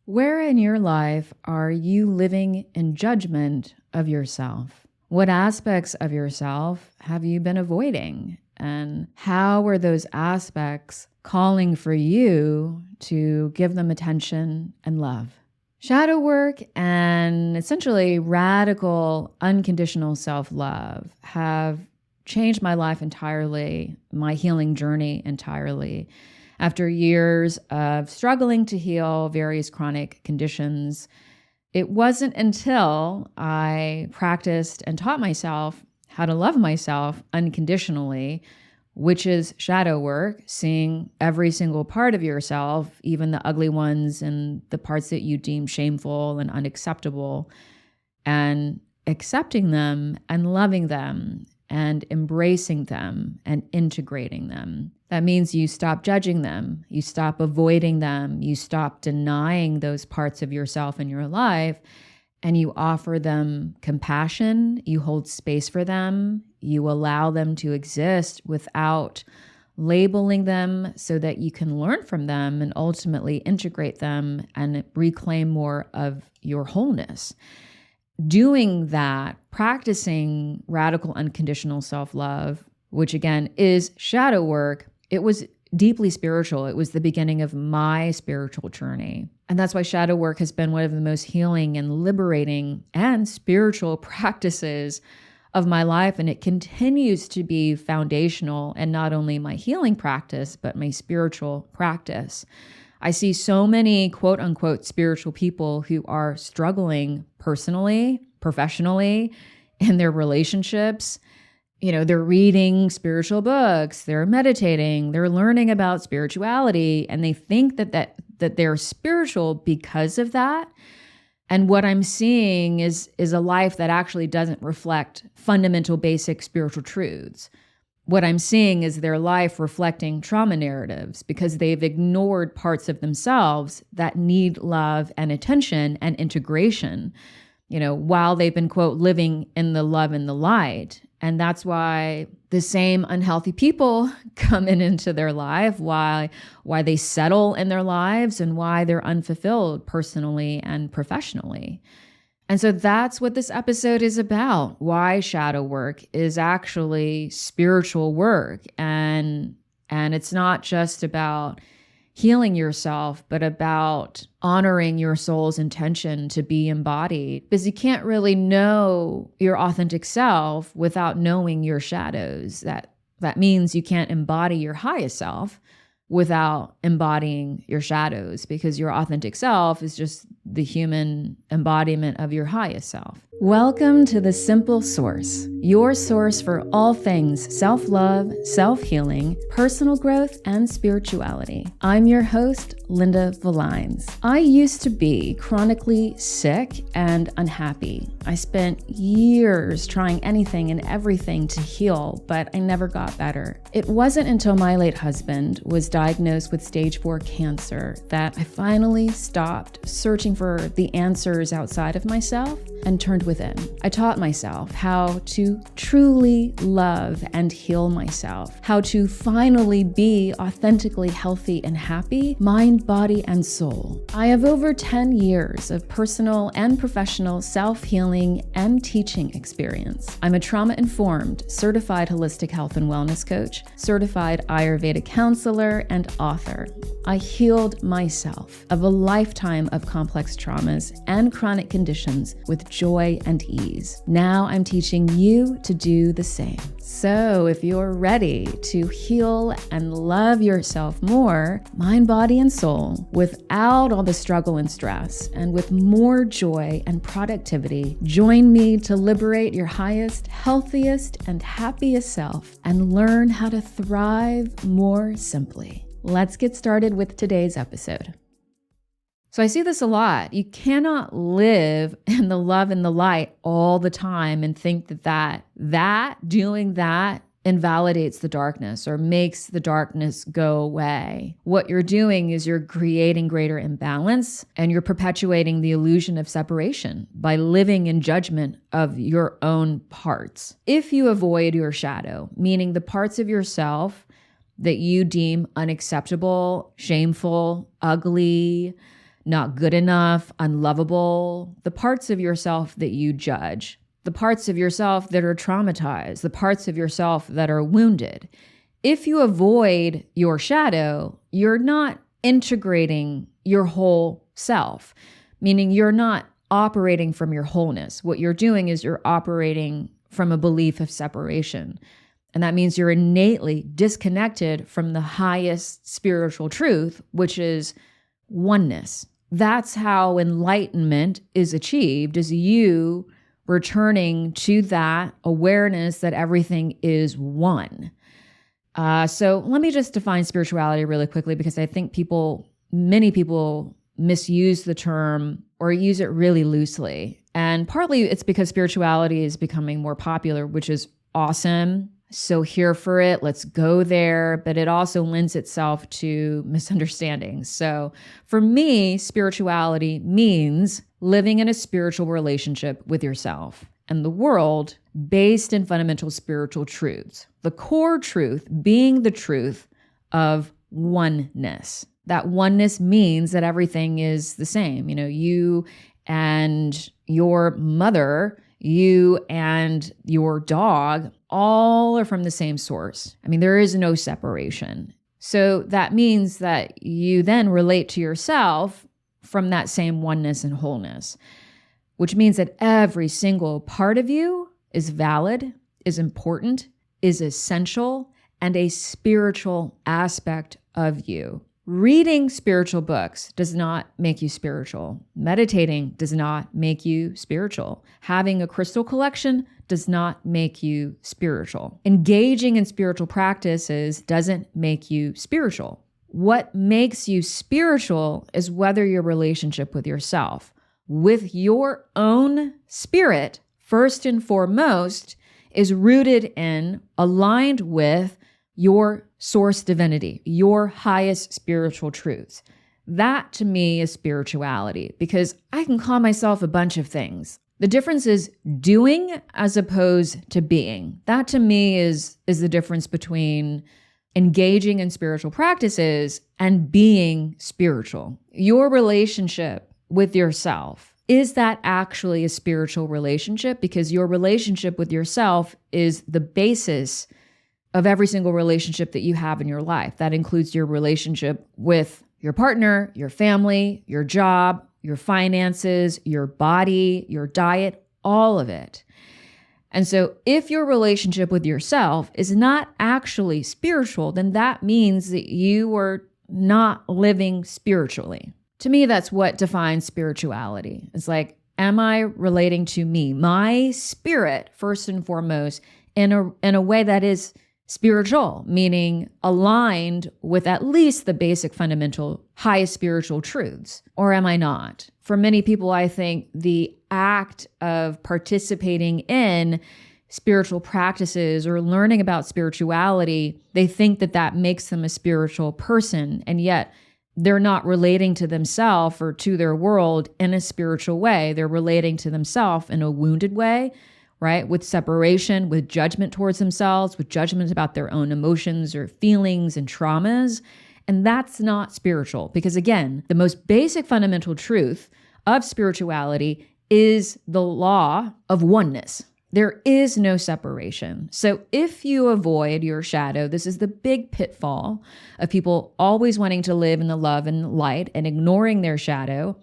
Where in your life are you living in judgment of yourself? What aspects of yourself have you been avoiding? And how are those aspects calling for you to give them attention and love? Shadow work and essentially radical unconditional self-love have changed my life entirely, my healing journey entirely. After years of struggling to heal various chronic conditions, it wasn't until I practiced and taught myself how to love myself unconditionally, which is shadow work, seeing every single part of yourself, even the ugly ones and the parts that you deem shameful and unacceptable, and accepting them and loving them and embracing them and integrating them. That means you stop judging them, you stop avoiding them, you stop denying those parts of yourself in your life, and you offer them compassion, you hold space for them, you allow them to exist without labeling them so that you can learn from them and ultimately integrate them and reclaim more of your wholeness. Doing that, practicing radical unconditional self-love, which again is shadow work, it was deeply spiritual. It was the beginning of my spiritual journey. And that's why shadow work has been one of the most healing and liberating and spiritual practices of my life. And it continues to be foundational in not only my healing practice, but my spiritual practice. I see so many quote unquote spiritual people who are struggling personally, professionally, in their relationships. You know, they're reading spiritual books, they're meditating, they're learning about spirituality, and they think that they're spiritual because of that. And what I'm seeing is a life that actually doesn't reflect fundamental basic spiritual truths. What I'm seeing is their life reflecting trauma narratives because they've ignored parts of themselves that need love and attention and integration, you know, while they've been, quote, living in the love and the light. And that's why the same unhealthy people come into their life, why they settle in their lives, and why they're unfulfilled personally and professionally. And so that's what this episode is about, why shadow work is actually spiritual work. And it's not just about healing yourself, but about honoring your soul's intention to be embodied. Because you can't really know your authentic self without knowing your shadows. That means you can't embody your highest self without embodying your shadows, because your authentic self is just the human embodiment of your highest self. Welcome to The Simple Source, your source for all things self-love, self-healing, personal growth, and spirituality. I'm your host, Linda Valines. I used to be chronically sick and unhappy. I spent years trying anything and everything to heal, but I never got better. It wasn't until my late husband was diagnosed with stage 4 cancer that I finally stopped searching for the answers outside of myself and turned within. I taught myself how to truly love and heal myself, how to finally be authentically healthy and happy, mind, body, and soul. I have over 10 years of personal and professional self-healing and teaching experience. I'm a trauma-informed, certified holistic health and wellness coach, certified Ayurvedic counselor, and author. I healed myself of a lifetime of complex traumas and chronic conditions with joy and ease. Now I'm teaching you to do the same. So if you're ready to heal and love yourself more, mind, body, and soul, without all the struggle and stress, and with more joy and productivity, join me to liberate your highest, healthiest, and happiest self and learn how to thrive more simply. Let's get started with today's episode. So I see this a lot. You cannot live in the love and the light all the time and think that doing that invalidates the darkness or makes the darkness go away. What you're doing is you're creating greater imbalance and you're perpetuating the illusion of separation by living in judgment of your own parts. If you avoid your shadow, meaning the parts of yourself that you deem unacceptable, shameful, ugly, not good enough, unlovable, the parts of yourself that you judge, the parts of yourself that are traumatized, the parts of yourself that are wounded. If you avoid your shadow, you're not integrating your whole self, meaning you're not operating from your wholeness. What you're doing is you're operating from a belief of separation. And that means you're innately disconnected from the highest spiritual truth, which is oneness. That's how enlightenment is achieved, is you returning to that awareness that everything is one. So let me just define spirituality really quickly, because I think many people misuse the term or use it really loosely. And partly it's because spirituality is becoming more popular, which is awesome. So here for it, let's go there. But it also lends itself to misunderstandings. So for me, spirituality means living in a spiritual relationship with yourself and the world based in fundamental spiritual truths. The core truth being the truth of oneness. That oneness means that everything is the same. You and your mother, you and your dog, all are from the same source. There is no separation. So that means that you then relate to yourself from that same oneness and wholeness, which means that every single part of you is valid, is important, is essential, and a spiritual aspect of you. Reading spiritual books does not make you spiritual. Meditating does not make you spiritual. Having a crystal collection does not make you spiritual. Engaging in spiritual practices doesn't make you spiritual. What makes you spiritual is whether your relationship with yourself, with your own spirit, first and foremost, is rooted in, aligned with your source divinity, your highest spiritual truths. That to me is spirituality, because I can call myself a bunch of things. The difference is doing as opposed to being. That to me is the difference between engaging in spiritual practices and being spiritual. Your relationship with yourself, is that actually a spiritual relationship? Because your relationship with yourself is the basis of every single relationship that you have in your life. That includes your relationship with your partner, your family, your job, your finances, your body, your diet, all of it. And so if your relationship with yourself is not actually spiritual, then that means that you are not living spiritually. To me, that's what defines spirituality. It's like, am I relating to me, my spirit, first and foremost, in a way that is spiritual, meaning aligned with at least the basic fundamental highest spiritual truths, or am I not? For many people, I think the act of participating in spiritual practices or learning about spirituality, they think that makes them a spiritual person, and yet they're not relating to themselves or to their world in a spiritual way. They're relating to themselves in a wounded way, right? With separation, with judgment towards themselves, with judgment about their own emotions or feelings and traumas. And that's not spiritual, because again, the most basic fundamental truth of spirituality is the law of oneness. There is no separation. So if you avoid your shadow, this is the big pitfall of people always wanting to live in the love and light and ignoring their shadow,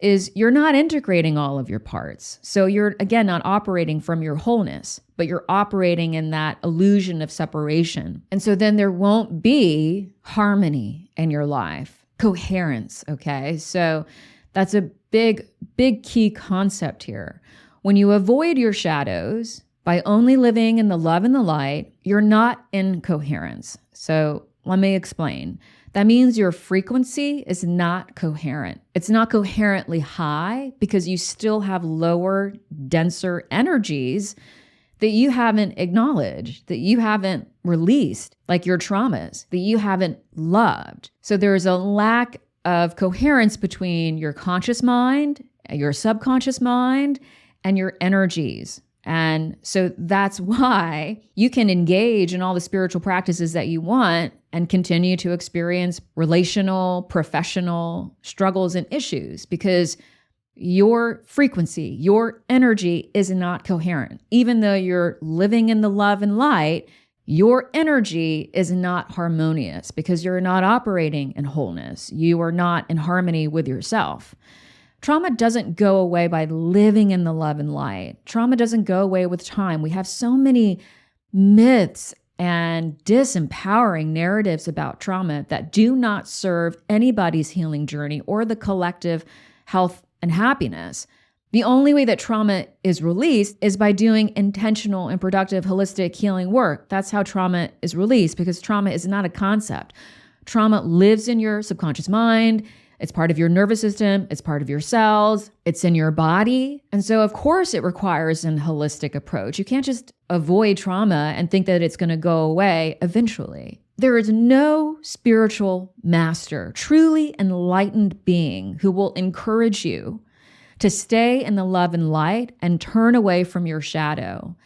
is you're not integrating all of your parts. So you're, again, not operating from your wholeness, but you're operating in that illusion of separation. And so then there won't be harmony in your life, coherence, okay? So that's a big, big key concept here. When you avoid your shadows by only living in the love and the light, you're not in coherence. So let me explain. That means your frequency is not coherent. It's not coherently high because you still have lower, denser energies that you haven't acknowledged, that you haven't released, like your traumas, that you haven't loved. So there's a lack of coherence between your conscious mind, your subconscious mind, and your energies. And so that's why you can engage in all the spiritual practices that you want and continue to experience relational, professional struggles and issues, because your frequency, your energy is not coherent. Even though you're living in the love and light, your energy is not harmonious because you're not operating in wholeness. You are not in harmony with yourself. Trauma doesn't go away by living in the love and light. Trauma doesn't go away with time. We have so many myths and disempowering narratives about trauma that do not serve anybody's healing journey or the collective health and happiness. The only way that trauma is released is by doing intentional and productive holistic healing work. That's how trauma is released, because trauma is not a concept. Trauma lives in your subconscious mind. It's part of your nervous system. It's part of your cells. It's in your body. And so, of course, it requires an holistic approach. You can't just avoid trauma and think that it's going to go away eventually. There is no spiritual master, truly enlightened being who will encourage you to stay in the love and light and turn away from your shadow.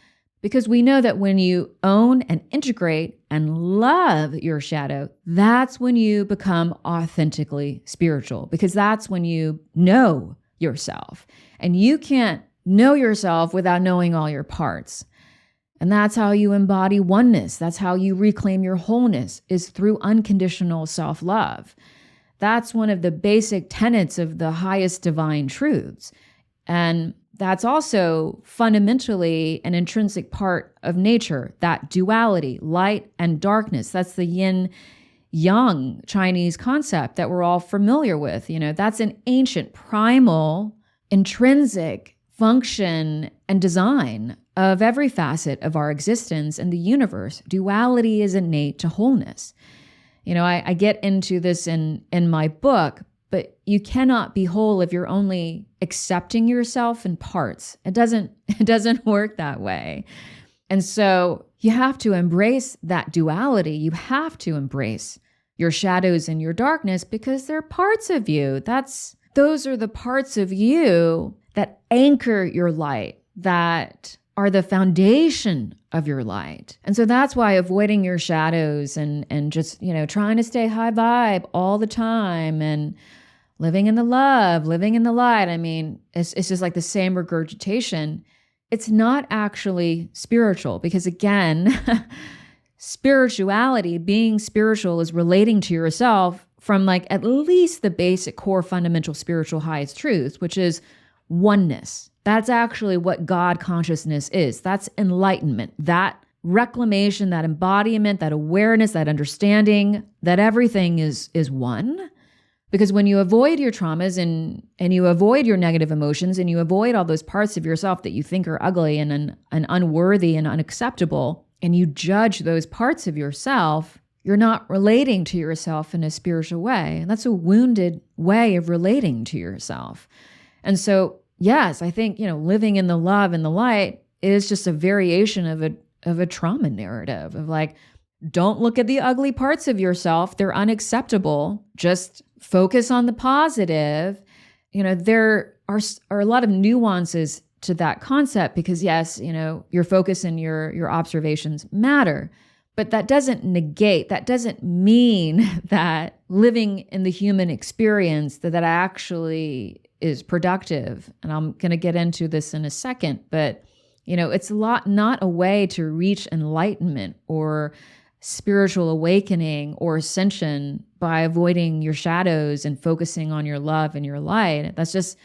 Because we know that when you own and integrate and love your shadow, that's when you become authentically spiritual, because that's when you know yourself. And you can't know yourself without knowing all your parts. And that's how you embody oneness. That's how you reclaim your wholeness, is through unconditional self-love. That's one of the basic tenets of the highest divine truths. And that's also fundamentally an intrinsic part of nature, that duality, light and darkness. That's the yin-yang Chinese concept that we're all familiar with. That's an ancient, primal, intrinsic function and design of every facet of our existence and the universe. Duality is innate to wholeness. I get into this in my book, but you cannot be whole if you're only accepting yourself in parts. It doesn't work that way. And so you have to embrace that duality. You have to embrace your shadows and your darkness, because they're parts of you. Those are the parts of you that anchor your light, that are the foundation of your light. And so that's why avoiding your shadows and just, trying to stay high vibe all the time and living in the love, living in the light. It's just like the same regurgitation. It's not actually spiritual, because again, spirituality, being spiritual, is relating to yourself from like at least the basic core fundamental spiritual highest truths, which is oneness. That's actually what God consciousness is. That's enlightenment, that reclamation, that embodiment, that awareness, that understanding that everything is one. Because when you avoid your traumas and you avoid your negative emotions and you avoid all those parts of yourself that you think are ugly and unworthy and unacceptable, and you judge those parts of yourself, you're not relating to yourself in a spiritual way. And that's a wounded way of relating to yourself. And so, yes, I think, living in the love and the light is just a variation of a trauma narrative of like, don't look at the ugly parts of yourself. They're unacceptable. Just focus on the positive. There are a lot of nuances to that concept, because yes, your focus and your observations matter, but that doesn't mean that living in the human experience that actually is productive. And I'm going to get into this in a second, but it's not a way to reach enlightenment or spiritual awakening or ascension by avoiding your shadows and focusing on your love and your light. That's just,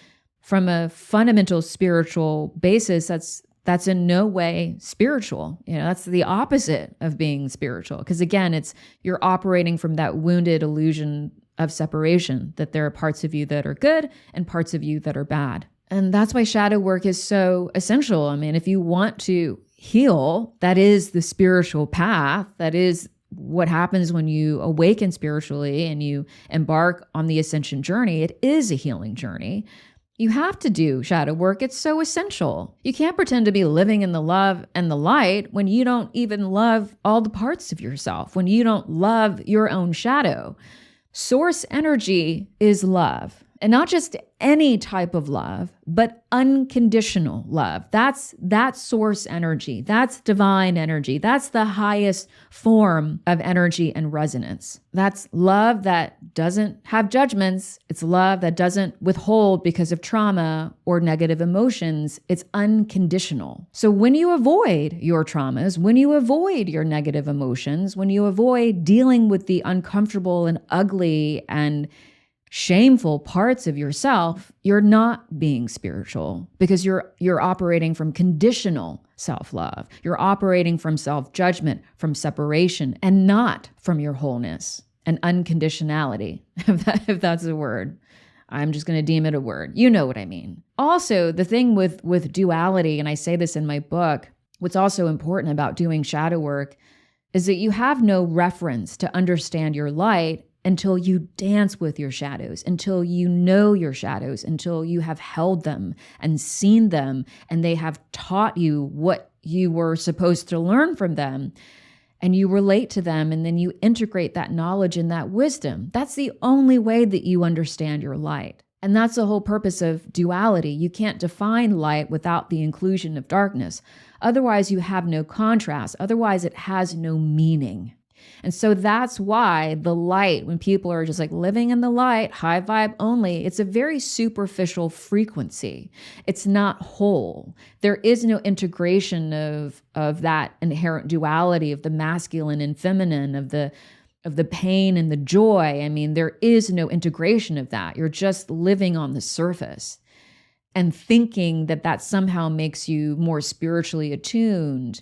from a fundamental spiritual basis, that's in no way spiritual. That's the opposite of being spiritual. Because again, you're operating from that wounded illusion of separation, that there are parts of you that are good and parts of you that are bad. And that's why shadow work is so essential. If you want to heal, that is the spiritual path. That is what happens when you awaken spiritually and you embark on the ascension journey. It is a healing journey. You have to do shadow work. It's so essential. You can't pretend to be living in the love and the light when you don't even love all the parts of yourself, when you don't love your own shadow. Source energy is love. And not just any type of love, but unconditional love. That's source energy. That's divine energy. That's the highest form of energy and resonance. That's love that doesn't have judgments. It's love that doesn't withhold because of trauma or negative emotions. It's unconditional. So when you avoid your traumas, when you avoid your negative emotions, when you avoid dealing with the uncomfortable and ugly and shameful parts of yourself, you're not being spiritual because you're operating from conditional self-love. You're operating from self-judgment, from separation, and not from your wholeness and unconditionality, if that's a word. I'm just going to deem it a word. You know what I mean. Also, the thing with duality, and I say this in my book, what's also important about doing shadow work is that you have no reference to understand your light until you dance with your shadows, until you know your shadows, until you have held them and seen them, and they have taught you what you were supposed to learn from them, and you relate to them, and then you integrate that knowledge and that wisdom. That's the only way that you understand your light. And that's the whole purpose of duality. You can't define light without the inclusion of darkness. Otherwise, you have no contrast. Otherwise, it has no meaning. And so that's why the light, when people are just like living in the light, high vibe only, it's a very superficial frequency. It's not whole. There is no integration of that inherent duality of the masculine and feminine, of the pain and the joy. I mean, there is no integration of that. You're just living on the surface and thinking that somehow makes you more spiritually attuned.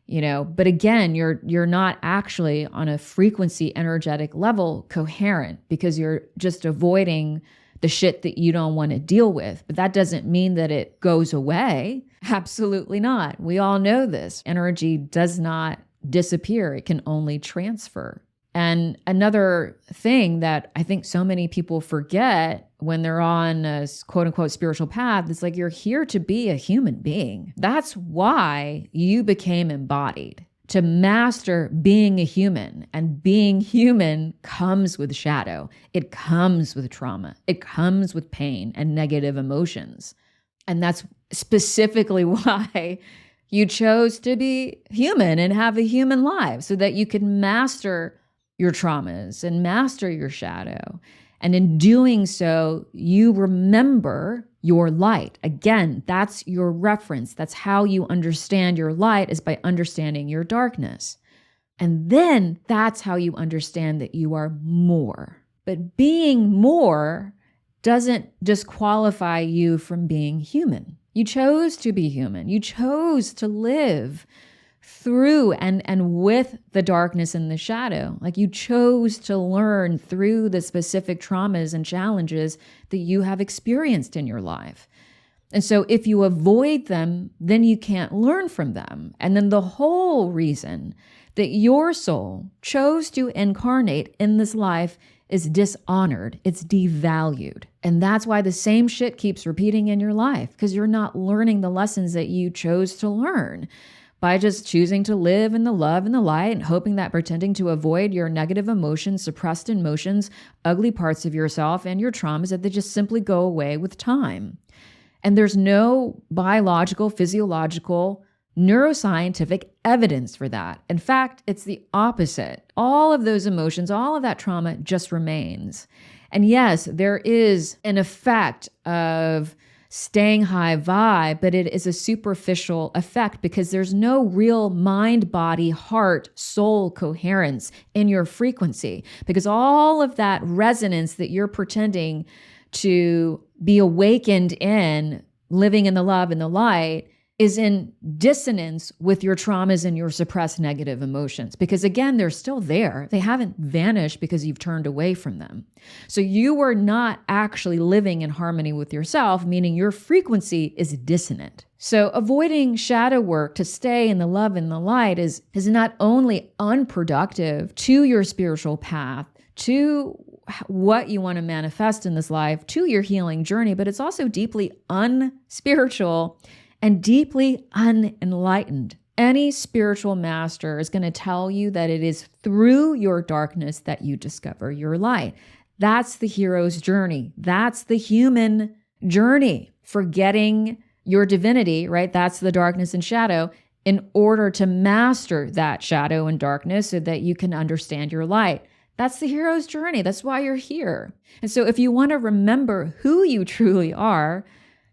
But again, you're not actually on a frequency energetic level coherent because you're just avoiding the shit that you don't want to deal with. But that doesn't mean that it goes away. Absolutely not. We all know this. Energy does not disappear. It can only transfer. And another thing that I think so many people forget when they're on a quote unquote spiritual path, it's like you're here to be a human being. That's why you became embodied, to master being a human. And being human comes with shadow. It comes with trauma. It comes with pain and negative emotions. And that's specifically why you chose to be human and have a human life, so that you can master your traumas and master your shadow. And in doing so, you remember your light. Again, that's your reference. That's how you understand your light, is by understanding your darkness. And then that's how you understand that you are more. But being more doesn't disqualify you from being human. You chose to be human. You chose to live through and with the darkness and the shadow. Like, you chose to learn through the specific traumas and challenges that you have experienced in your life. And so if you avoid them, then you can't learn from them. And then the whole reason that your soul chose to incarnate in this life is dishonored. It's devalued. And that's why the same shit keeps repeating in your life, because you're not learning the lessons that you chose to learn by just choosing to live in the love and the light and hoping that pretending to avoid your negative emotions, suppressed emotions, ugly parts of yourself and your traumas, that they just simply go away with time. And there's no biological, physiological, neuroscientific evidence for that. In fact, it's the opposite. All of those emotions, all of that trauma just remains. And yes, there is an effect of staying high vibe, but it is a superficial effect because there's no real mind, body, heart, soul coherence in your frequency, because all of that resonance that you're pretending to be awakened in, living in the love and the light, is in dissonance with your traumas and your suppressed negative emotions. Because again, they're still there. They haven't vanished because you've turned away from them. So you are not actually living in harmony with yourself, meaning your frequency is dissonant. So avoiding shadow work to stay in the love and the light is not only unproductive to your spiritual path, to what you want to manifest in this life, to your healing journey, but it's also deeply unspiritual and deeply unenlightened. Any spiritual master is going to tell you that it is through your darkness that you discover your light. That's the hero's journey. That's the human journey. Forgetting your divinity, right? That's the darkness and shadow, in order to master that shadow and darkness so that you can understand your light. That's the hero's journey. That's why you're here. And so if you want to remember who you truly are,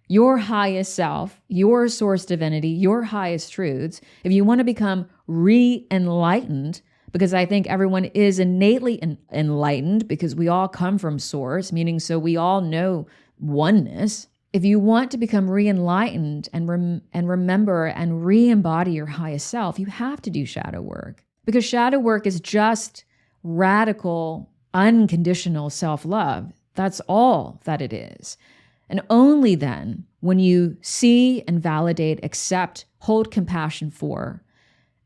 your highest self, your source divinity, your highest truths, if you want to become re-enlightened, because I think everyone is innately enlightened because we all come from source, meaning so we all know oneness. If you want to become re-enlightened and remember and re-embody your highest self, you have to do shadow work, because shadow work is just radical, unconditional self-love. That's all that it is. And only then, when you see and validate, accept, hold compassion for,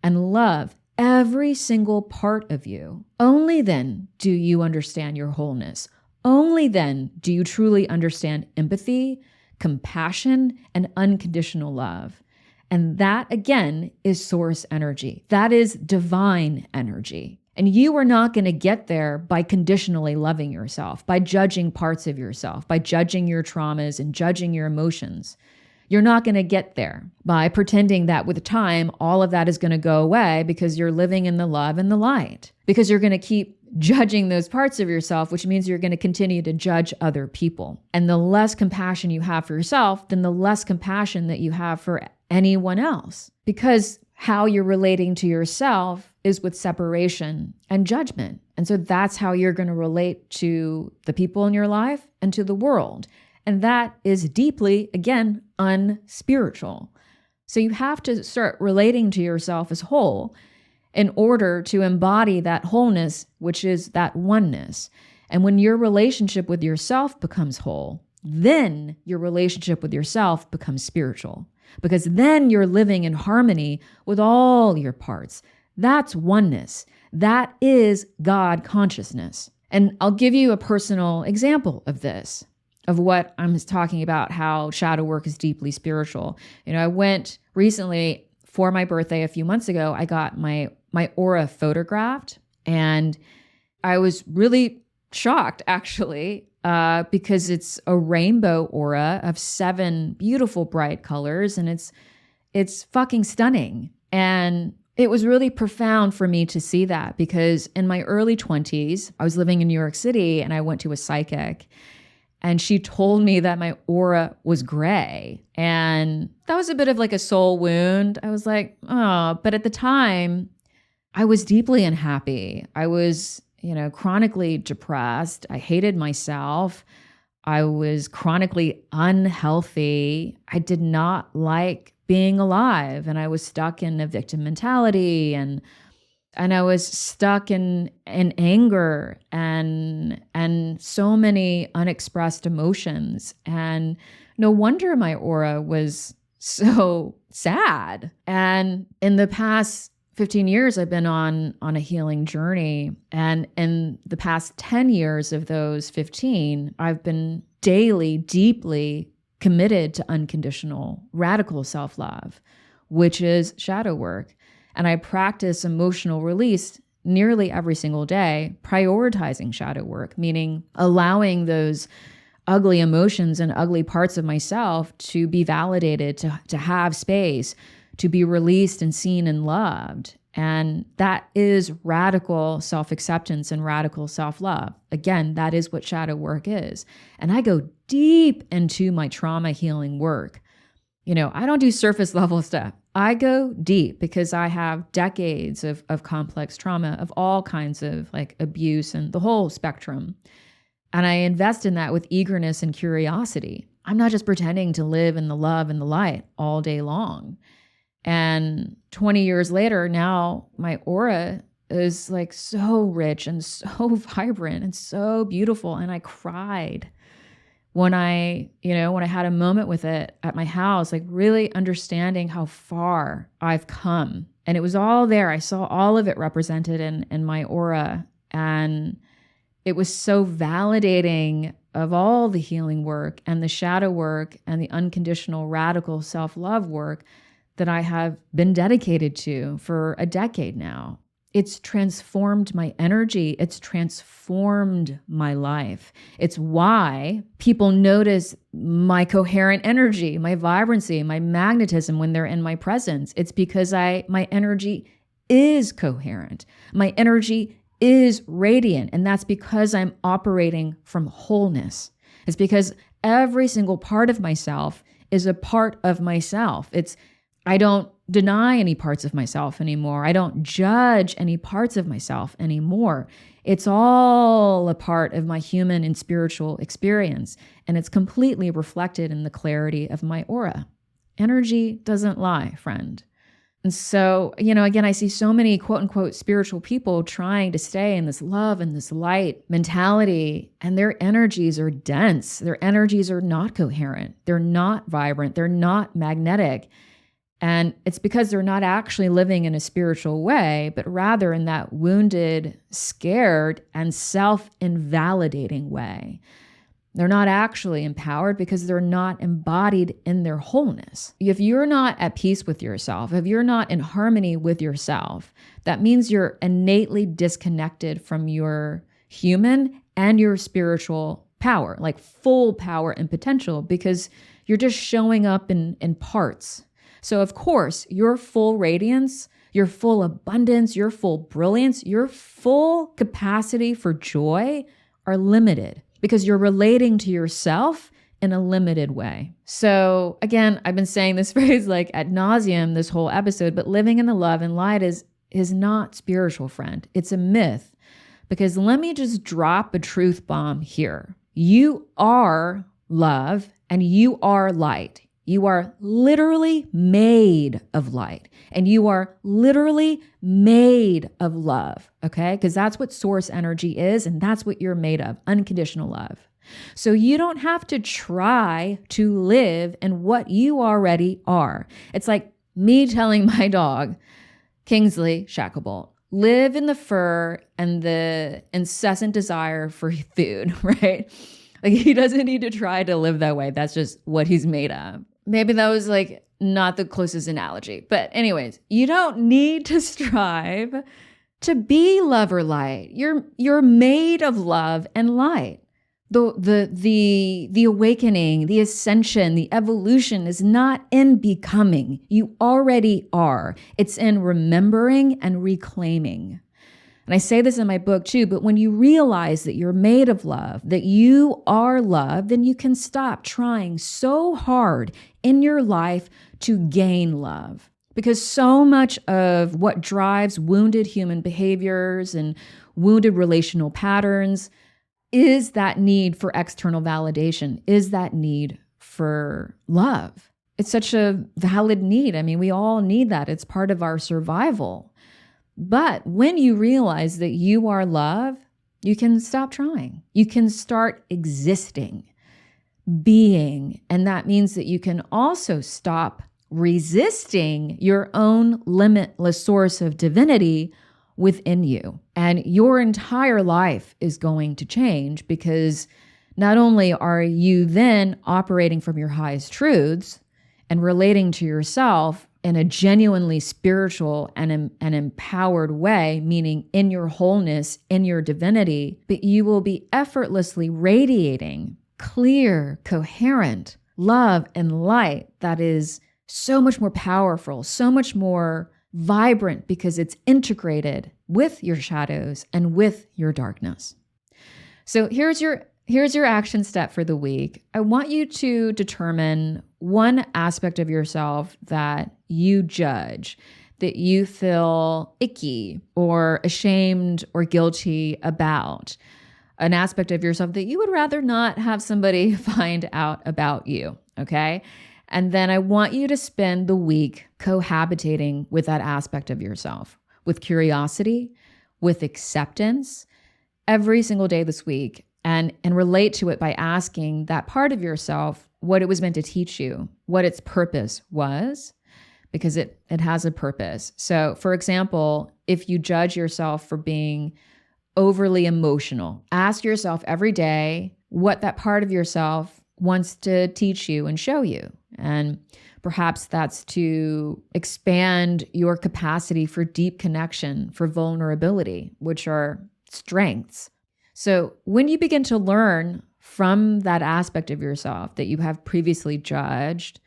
and love every single part of you, only then do you understand your wholeness. Only then do you truly understand empathy, compassion, and unconditional love. And that, again, is source energy. That is divine energy. And you are not going to get there by conditionally loving yourself, by judging parts of yourself, by judging your traumas and judging your emotions. You're not going to get there by pretending that with time, all of that is going to go away because you're living in the love and the light, because you're going to keep judging those parts of yourself, which means you're going to continue to judge other people. And the less compassion you have for yourself, then the less compassion that you have for anyone else, because how you're relating to yourself is with separation and judgment. And so that's how you're going to relate to the people in your life and to the world. And that is deeply, again, unspiritual. So you have to start relating to yourself as whole in order to embody that wholeness, which is that oneness. And when your relationship with yourself becomes whole, then your relationship with yourself becomes spiritual, because then you're living in harmony with all your parts. That's oneness. That is God consciousness. And I'll give you a personal example of this, of what I'm talking about, how shadow work is deeply spiritual. I went recently for my birthday a few months ago. I got my aura photographed, and I was really shocked, actually, because it's a rainbow aura of 7 beautiful bright colors, and it's fucking stunning. And it was really profound for me to see that, because in my early 20s, I was living in New York City, and I went to a psychic, and she told me that my aura was gray. And that was a bit of like a soul wound. I was like, oh, but at the time, I was deeply unhappy. I was, chronically depressed. I hated myself. I was chronically unhealthy. I did not like being alive. And I was stuck in a victim mentality, and I was stuck in anger and so many unexpressed emotions. And no wonder my aura was so sad. And in the past 15 years, I've been on a healing journey. And in the past 10 years of those 15, I've been daily, deeply committed to unconditional, radical self-love, which is shadow work. And I practice emotional release nearly every single day, prioritizing shadow work, meaning allowing those ugly emotions and ugly parts of myself to be validated, to have space, to be released and seen and loved. And that is radical self-acceptance and radical self-love. Again, that is what shadow work is. And I go deep into my trauma healing work. I don't do surface level stuff. I go deep because I have decades of complex trauma of all kinds of like abuse and the whole spectrum. And I invest in that with eagerness and curiosity. I'm not just pretending to live in the love and the light all day long. And 20 years later, now my aura is like so rich and so vibrant and so beautiful. And I cried when I had a moment with it at my house, like really understanding how far I've come. And it was all there. I saw all of it represented in my aura. And it was so validating of all the healing work and the shadow work and the unconditional radical self-love work that I have been dedicated to for a decade now. It's transformed my energy. It's transformed my life. It's why people notice my coherent energy, my vibrancy, my magnetism when they're in my presence. It's because my energy is coherent. My energy is radiant. And that's because I'm operating from wholeness. It's because every single part of myself is a part of myself. I don't deny any parts of myself anymore. I don't judge any parts of myself anymore. It's all a part of my human and spiritual experience, and it's completely reflected in the clarity of my aura. Energy doesn't lie, friend. And so, again, I see so many quote unquote spiritual people trying to stay in this love and this light mentality, and their energies are dense. Their energies are not coherent. They're not vibrant. They're not magnetic. And it's because they're not actually living in a spiritual way, but rather in that wounded, scared, and self-invalidating way. They're not actually empowered because they're not embodied in their wholeness. If you're not at peace with yourself, if you're not in harmony with yourself, that means you're innately disconnected from your human and your spiritual power, like full power and potential, because you're just showing up in parts. So of course, your full radiance, your full abundance, your full brilliance, your full capacity for joy are limited because you're relating to yourself in a limited way. So again, I've been saying this phrase like ad nauseum this whole episode, but living in the love and light is not spiritual, friend. It's a myth. Because let me just drop a truth bomb here. You are love and you are light. You are literally made of light and you are literally made of love, okay? Because that's what source energy is and that's what you're made of, unconditional love. So you don't have to try to live in what you already are. It's like me telling my dog, Kingsley Shacklebolt, live in the fur and the incessant desire for food, right? Like he doesn't need to try to live that way. That's just what he's made of. Maybe that was like not the closest analogy. But anyways, you don't need to strive to be love or light. You're made of love and light. The awakening, the ascension, the evolution is not in becoming. You already are. It's in remembering and reclaiming. And I say this in my book too, but when you realize that you're made of love, that you are love, then you can stop trying so hard in your life to gain love. Because so much of what drives wounded human behaviors and wounded relational patterns is that need for external validation, is that need for love. It's such a valid need. I mean, we all need that. It's part of our survival. But when you realize that you are love, you can stop trying. You can start existing, being. And that means that you can also stop resisting your own limitless source of divinity within you. And your entire life is going to change because not only are you then operating from your highest truths and relating to yourself in a genuinely spiritual and empowered way, meaning in your wholeness, in your divinity, but you will be effortlessly radiating clear, coherent love and light that is so much more powerful, so much more vibrant because it's integrated with your shadows and with your darkness. So here's your action step for the week. I want you to determine one aspect of yourself that you judge, that you feel icky or ashamed or guilty about, an aspect of yourself that you would rather not have somebody find out about you, okay? And then I want you to spend the week cohabitating with that aspect of yourself, with curiosity, with acceptance, every single day this week. And relate to it by asking that part of yourself what it was meant to teach you, what its purpose was, because it has a purpose. So for example, if you judge yourself for being overly emotional, ask yourself every day what that part of yourself wants to teach you and show you. And Perhaps that's to expand your capacity for deep connection, for vulnerability, which are strengths. So when you begin to learn from that aspect of yourself that you have previously judged,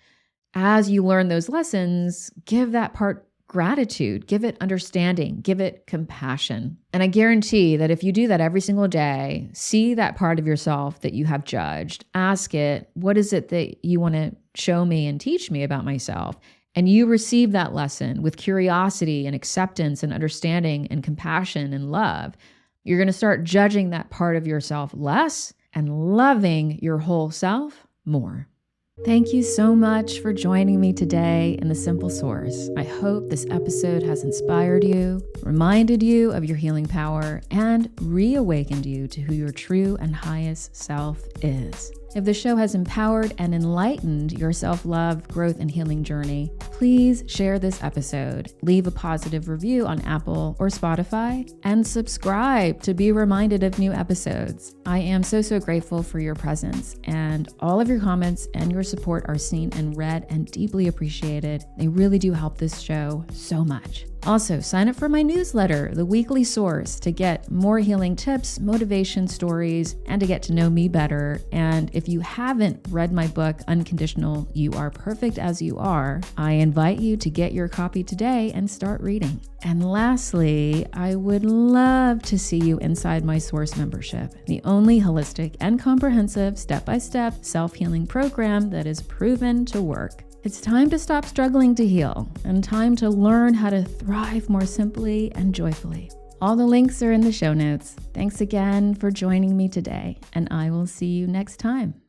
as you learn those lessons, give that part gratitude, give it understanding, give it compassion. And I guarantee that if you do that every single day, see that part of yourself that you have judged, ask it, what is it that you want to show me and teach me about myself? And you receive that lesson with curiosity and acceptance and understanding and compassion and love. You're going to start judging that part of yourself less and loving your whole self more. Thank you so much for joining me today in The Simple Source. I hope this episode has inspired you, reminded you of your healing power, and reawakened you to who your true and highest self is. If the show has empowered and enlightened your self-love, growth, and healing journey, please share this episode, leave a positive review on Apple or Spotify, and subscribe to be reminded of new episodes. I am so grateful for your presence, and all of your comments and your support are seen and read and deeply appreciated. They really do help this show so much. Also, sign up for my newsletter, The Weekly Source, to get more healing tips, motivation stories, and to get to know me better. And if you haven't read my book, Unconditional, You Are Perfect As You Are, I invite you to get your copy today and start reading. And lastly, I would love to see you inside my Source membership, the only holistic and comprehensive step-by-step self-healing program that is proven to work. It's time to stop struggling to heal and time to learn how to thrive more simply and joyfully. All the links are in the show notes. Thanks again for joining me today, and I will see you next time.